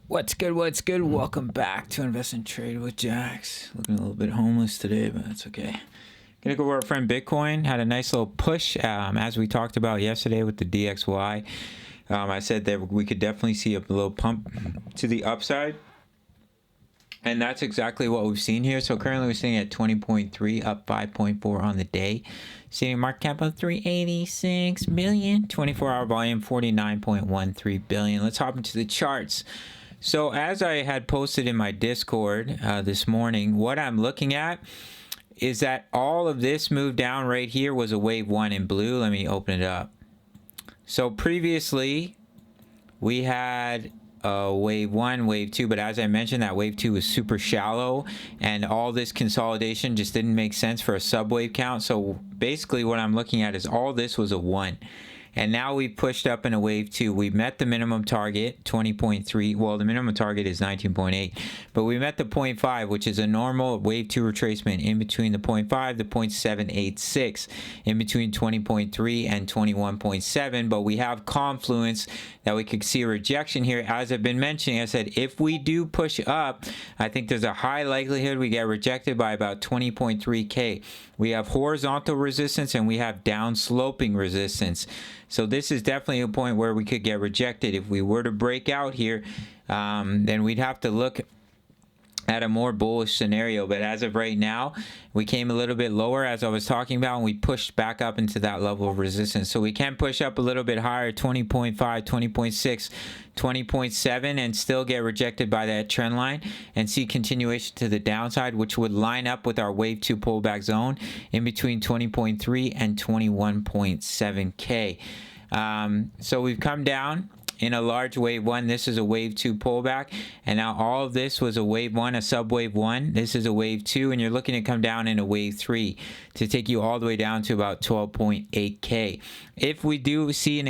What's good? What's good? Welcome back to Invest and Trade with Jax. Looking a little bit homeless today, but that's okay. Gonna go over our friend Bitcoin. Had a nice little push, as we talked about yesterday with the DXY. I said that we could definitely see a little pump to the upside, and that's exactly what we've seen here. So currently we're sitting at 20.3, up 5.4 on the day. Seeing market cap of 386 million, 24-hour volume 49.13 billion. Let's hop into the charts. So as I had posted in my Discord this morning, what I'm looking at is that all of this move down right here was a wave one in blue. Let me open it up. So previously we had wave one, wave two, but as I mentioned, that wave two was super shallow, and all this consolidation just didn't make sense for a subwave count. So basically what I'm looking at is all this was a one. And now we've pushed up in a wave two. We met the minimum target, 20.3. Well, the minimum target is 19.8. But we met the 0.5, which is a normal wave two retracement in between the 0.5, the 0.786, in between 20.3 and 21.7. But we have confluence that we could see a rejection here. As I've been mentioning, I said if we do push up, I think there's a high likelihood we get rejected by about 20.3K. We have horizontal resistance and we have down sloping resistance. So this is definitely a point where we could get rejected. If we were to break out here, then we'd have to look at a more bullish scenario. But as of right now, we came a little bit lower as I was talking about, and we pushed back up into that level of resistance. So we can push up a little bit higher, 20.5, 20.6, 20.7, and still get rejected by that trend line and see continuation to the downside, which would line up with our wave two pullback zone in between 20.3 and 21.7K. So we've come down in a large wave one. This is a wave two pullback, and now all of this was a wave one, a sub wave one. This is a wave two, and you're looking to come down in a wave three to take you all the way down to about 12.8K. If we do see an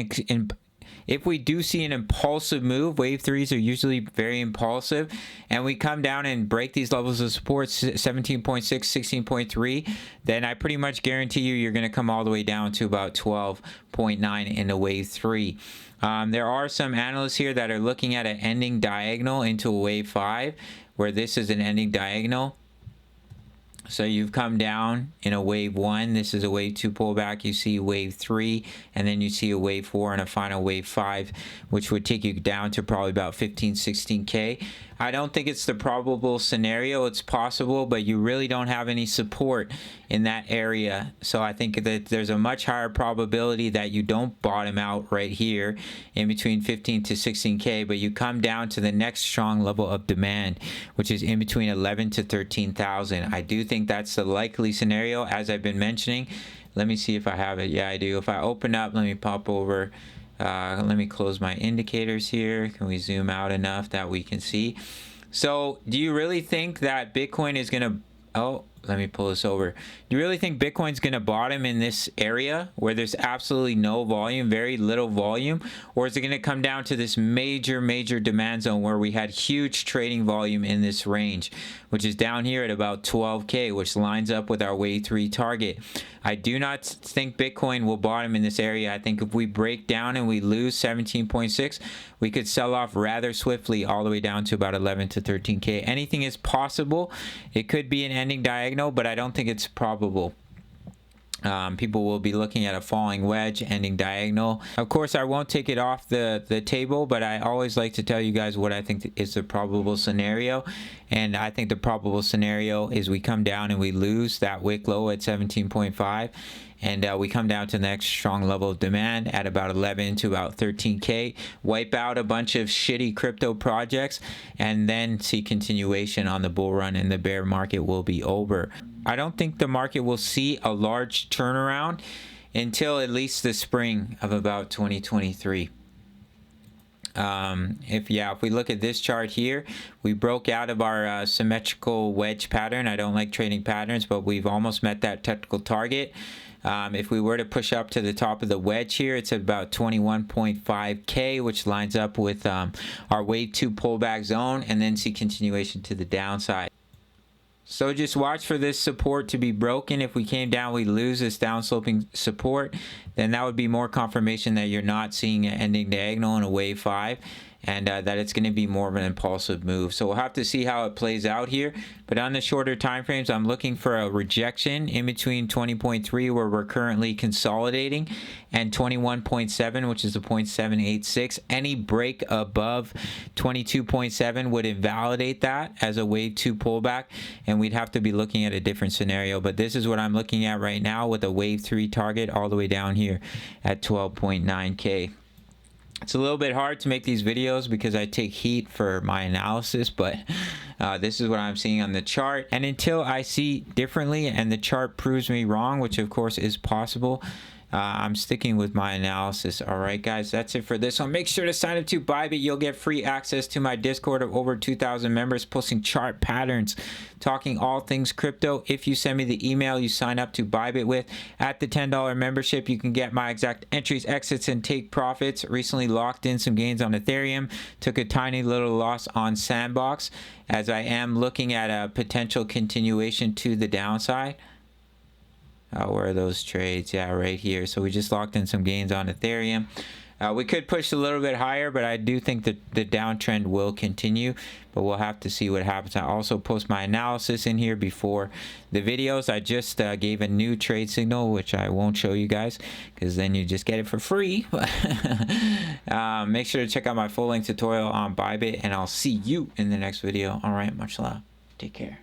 impulsive move, wave threes are usually very impulsive, and we come down and break these levels of support, 17.6, 16.3, then I pretty much guarantee you're going to come all the way down to about 12.9 in a wave three. There are some analysts here that are looking at an ending diagonal into a wave five, where this is an ending diagonal. So you've come down in a wave one. This is a wave two pullback. You see wave three, and then you see a wave four and a final wave five, which would take you down to probably about 15, 16K. I don't think it's the probable scenario. It's possible, but you really don't have any support in that area. So I think that there's a much higher probability that you don't bottom out right here in between 15 to 16K, but you come down to the next strong level of demand, which is in between 11 to 13,000. I do think that's the likely scenario, as I've been mentioning. Let me see if I have it. Yeah, I do. If I open up, let me pop over. Let me close my indicators here. Can we zoom out enough that we can see? So do you really think that Bitcoin is going to... Oh, let me pull this over. Do you really think Bitcoin's going to bottom in this area where there's absolutely no volume, very little volume? Or is it going to come down to this major demand zone where we had huge trading volume in this range, which is down here at about 12K, which lines up with our wave three target? I do not think Bitcoin will bottom in this area. I think if we break down and we lose 17.6, we could sell off rather swiftly all the way down to about 11 to 13K. Anything is possible. It could be an ending diagonal, but I don't think it's probable. People will be looking at a falling wedge, ending diagonal. Of course, I won't take it off the table, but I always like to tell you guys what I think is the probable scenario. And I think the probable scenario is we come down and we lose that wick low at 17.5. And we come down to the next strong level of demand at about 11 to about 13K, wipe out a bunch of shitty crypto projects, and then see continuation on the bull run, and the bear market will be over. I don't think the market will see a large turnaround until at least the spring of about 2023. If we look at this chart here, we broke out of our symmetrical wedge pattern. I don't like trading patterns, but we've almost met that technical target. If we were to push up to the top of the wedge here, it's at about 21.5K, which lines up with our wave two pullback zone, and then see continuation to the downside. So just watch for this support to be broken. If we came down, we lose this downsloping support, then that would be more confirmation that you're not seeing an ending diagonal in a wave 5. and that it's going to be more of an impulsive move. So we'll have to see how it plays out here. But on the shorter time frames, I'm looking for a rejection in between 20.3, where we're currently consolidating, and 21.7, which is a 0.786. Any break above 22.7 would invalidate that as a wave 2 pullback, and we'd have to be looking at a different scenario. But this is what I'm looking at right now with a wave 3 target all the way down here at 12.9K. It's a little bit hard to make these videos because I take heat for my analysis, but this is what I'm seeing on the chart. And until I see differently and the chart proves me wrong, which of course is possible, I'm sticking with my analysis. All right, guys, that's it for this one. Make sure to sign up to Bybit. You'll get free access to my Discord of over 2,000 members, posting chart patterns, talking all things crypto. If you send me the email you sign up to Bybit with at the $10 membership, you can get my exact entries, exits, and take profits. Recently locked in some gains on Ethereum. Took a tiny little loss on Sandbox, as I am looking at a potential continuation to the downside. Where are those trades? Yeah, right here. So we just locked in some gains on Ethereum. We could push a little bit higher, but I do think that the downtrend will continue, but we'll have to see what happens. I also post my analysis in here before the videos. I just gave a new trade signal, which I won't show you guys because then you just get it for free. Make sure to check out my full length tutorial on Bybit, and I'll see you in the next video. All right, much love. Take care.